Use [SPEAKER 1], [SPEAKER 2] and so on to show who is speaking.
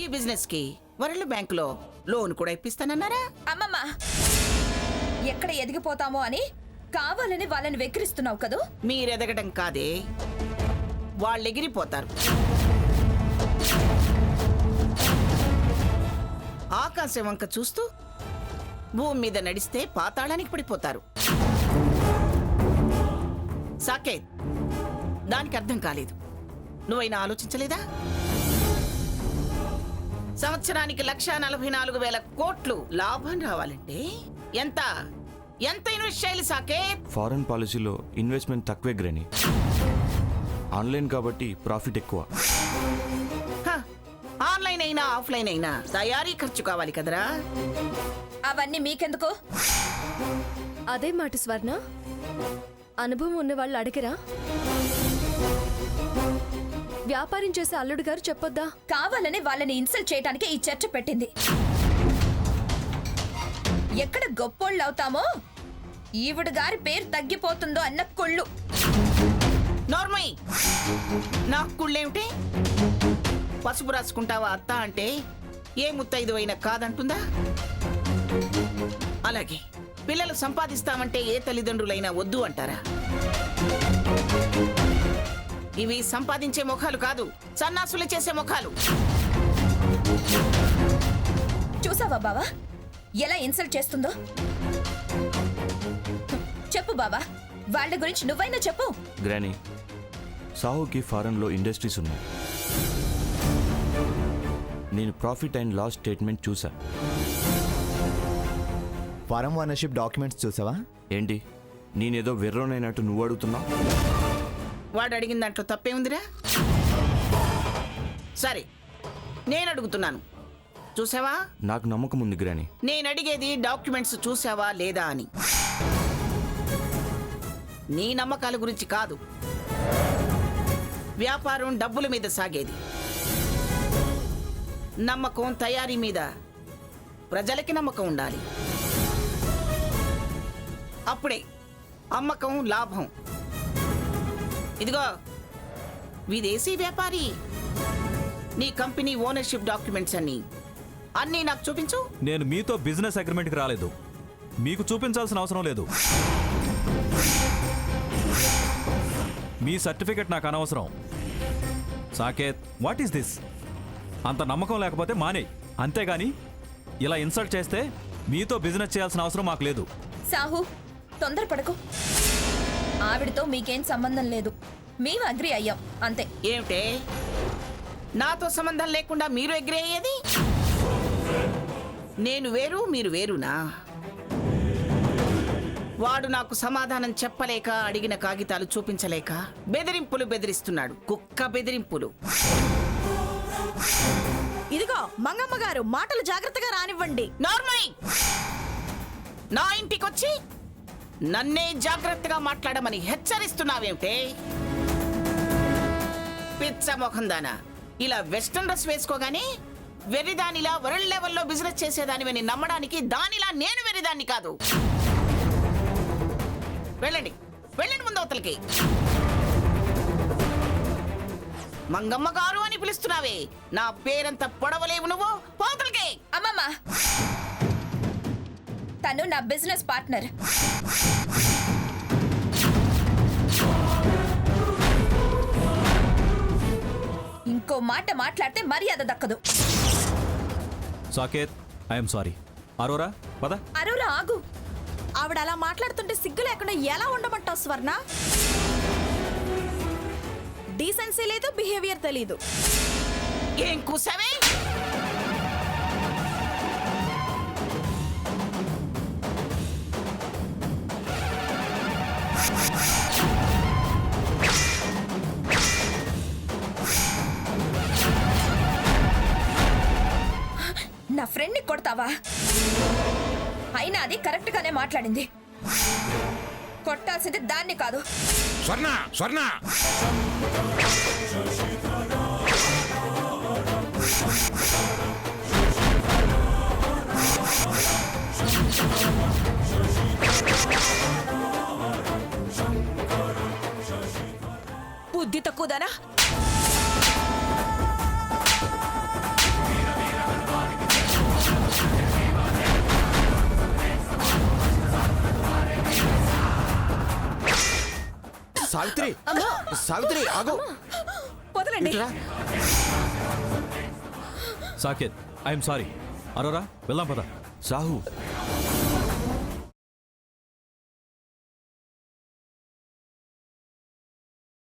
[SPEAKER 1] ఈ బిజినెస్ కి వరల్డ్ బ్యాంకులో లోన్ కూడా ఇప్పిస్తానన్నారా?
[SPEAKER 2] అమ్మమ్మ, ఎక్కడ ఎదిగిపోతామో అని కావాలని వాళ్ళని వెక్కిరిస్తున్నావు కదూ.
[SPEAKER 1] మీరెదగడం కాదే, వాళ్ళు ఎగిరిపోతారు. ఆకాశం వంక చూస్తూ భూమి మీద నడిస్తే పాతాళానికి పడిపోతారు. సాకేత్, దానికి అర్థం కాలేదు. నువ్వైనా ఆలోచించలేదా? సంవత్సరానికి 1,44,000 కోట్లు లాభం రావాలంటే ఎంత ఎంత ఇన్వెస్ట్ చేయాలి సాకేత్?
[SPEAKER 3] ఫారెన్ పాలసీలో ఇన్వెస్ట్మెంట్ తక్కువే గ్రాని. ఆన్లైన్ కాబట్టి ప్రాఫిట్ ఎక్కువ.
[SPEAKER 1] ఆన్లైన్ అయినా ఆఫ్లైన్ అయినా తయారీ ఖర్చు కావాలి కదరా.
[SPEAKER 2] అవన్నీ మీకెందుకు?
[SPEAKER 4] అదే మాట స్వర్ణ, అనుభవం ఉన్న వాళ్ళు అడగరా? వ్యాపారం చేసే అల్లుడు గారు చెప్పొద్దా?
[SPEAKER 2] కావాలని వాళ్ళని ఇన్సల్ట్ చేయడానికి ఈ చర్చ పెట్టింది. ఎక్కడ గొప్పోళ్ళు అవుతామో ఈవిడ గారి పేరు తగ్గిపోతుందో అన్న కుళ్ళు.
[SPEAKER 1] నార్మల్, నాకు కుళ్ళేమిటి? పసుపు రాసుకుంటావా అత్త అంటే ఏ ముత్తైదు అయినా కాదంటుందా? అలాగే పిల్లలు సంపాదిస్తామంటే ఏ తల్లిదండ్రులైనా వద్దు అంటారా? ఇవి సంపాదించే ముఖాలు కాదు, సన్నాసులు చేసే ముఖాలు.
[SPEAKER 2] చూసావా బావా ఎలా ఇన్సల్ట్ చేస్తుందో? చెప్పు బావా, వాళ్ళ గురించి నువ్వైనా చెప్పు.
[SPEAKER 3] గ్రాని, సాహుకి ఫారెన్లో ఇండస్ట్రీస్ ఉన్నాయి. నేను ప్రాఫిట్ అండ్ లాస్ స్టేట్మెంట్ చూసా.
[SPEAKER 5] ఫారం ఓనర్షిప్ డాక్యుమెంట్స్ చూసావా?
[SPEAKER 3] ఏంటి నేనేదో వెర్రోనైనట్టు నువ్వు అడుగుతున్నావు?
[SPEAKER 1] వాడు అడిగిన దాంట్లో తప్పే ఉందిరా? సరే, నేను అడుగుతున్నాను, చూసావా?
[SPEAKER 3] నాకు నమ్మకం ఉంది గ్రాని.
[SPEAKER 1] నేను అడిగేది డాక్యుమెంట్స్ చూసావా లేదా అని. నీ నమ్మకాల గురించి కాదు. వ్యాపారం డబ్బుల మీద సాగేది. నమ్మకం తయారీ మీద ప్రజలకి నమ్మకం ఉండాలి. అప్పుడే అమ్మకం లాభం. ఇదిగో విదేశీ వ్యాపారి, నీ కంపెనీ ఓనర్షిప్ డాక్యుమెంట్స్ అన్నీ నాకు చూపించు.
[SPEAKER 6] నేను మీతో బిజినెస్ అగ్రిమెంట్కి రాలేదు, మీకు చూపించాల్సిన అవసరం లేదు. మీ సర్టిఫికెట్ నాకు అనవసరం. Saketh, what is this? అంత నమ్మకం లేకపోతే మానే, అంతేగాని ఇలా ఇన్సల్ట్ చేస్తే మీతో బిజినెస్ చేయాల్సిన అవసరం మాకు లేదు.
[SPEAKER 2] సాహు, తొందరపడకు. ఆవిడతో మీకేం సంబంధం లేదు, మేము అగ్రి అయ్యాం అంతే.
[SPEAKER 1] ఏమిటే, నాతో సంబంధం లేకుండా మీరు అగ్రి అయ్యేది? నేను వేరు, మీరు వేరునా? వాడు నాకు సమాధానం చెప్పలేక, అడిగిన కాగితాలు చూపించలేక బెదిరింపులు బెదిరిస్తున్నాడు. కుక్క బెదిరింపులు.
[SPEAKER 7] ఇదిగో మంగమ్మ గారు, మాటలు జాగ్రత్తగా రానివ్వండి.
[SPEAKER 1] నార్మల్, నా ఇంటికొచ్చి నన్నే జాగ్రత్తగా మాట్లాడమని హెచ్చరిస్తున్నావేమిటే? పిచ్చ మొఖందానా, ఇలా వెస్టర్న్ డ్రెస్ వేసుకోగానే వెర్రిదానిలా వరల్డ్ లెవెల్లో బిజినెస్ చేసేదానివని నమ్మడానికి దానిలా నేను వెర్రిదాన్ని కాదు. వెళ్ళండి, వెళ్ళండి ముందు అవతలకి. మంగమ్మ గారు అని పిలుస్తున్నావే, నా పేరంత పొడవలేవు నువ్వు. పోతలకి.
[SPEAKER 2] అమ్మమ్మ, తను నా బిజినెస్ పార్ట్నర్. ఇంకో మాట మాట్లాడితే మర్యాద దక్కదు.
[SPEAKER 6] Saketh, I'm sorry. అరోరా పద.
[SPEAKER 2] అరోరా ఆగు.
[SPEAKER 7] ఆవిడ అలా మాట్లాడుతుంటే సిగ్గు లేకుండా ఎలా ఉండమంటావు స్వర్ణ? డీసెన్సీ లేదు, బిహేవియర్ తెలీదు.
[SPEAKER 1] ఏం కూసావే?
[SPEAKER 2] నా ఫ్రెండ్ని కొడతావా? అయినా అది కరెక్ట్ గానే మాట్లాడింది. కొట్టాల్సింది దాన్ని కాదు.
[SPEAKER 8] స్వర్ణ, స్వర్ణ,
[SPEAKER 7] బుద్ధి తక్కువదానా?
[SPEAKER 3] సావిత్రి సావిత్రి ఆగు
[SPEAKER 7] వదలండి
[SPEAKER 3] ఇటురా.
[SPEAKER 6] సాకేత్ ఐఎమ్ సారీ అరోరా వెళ్దాం పద
[SPEAKER 3] సాహు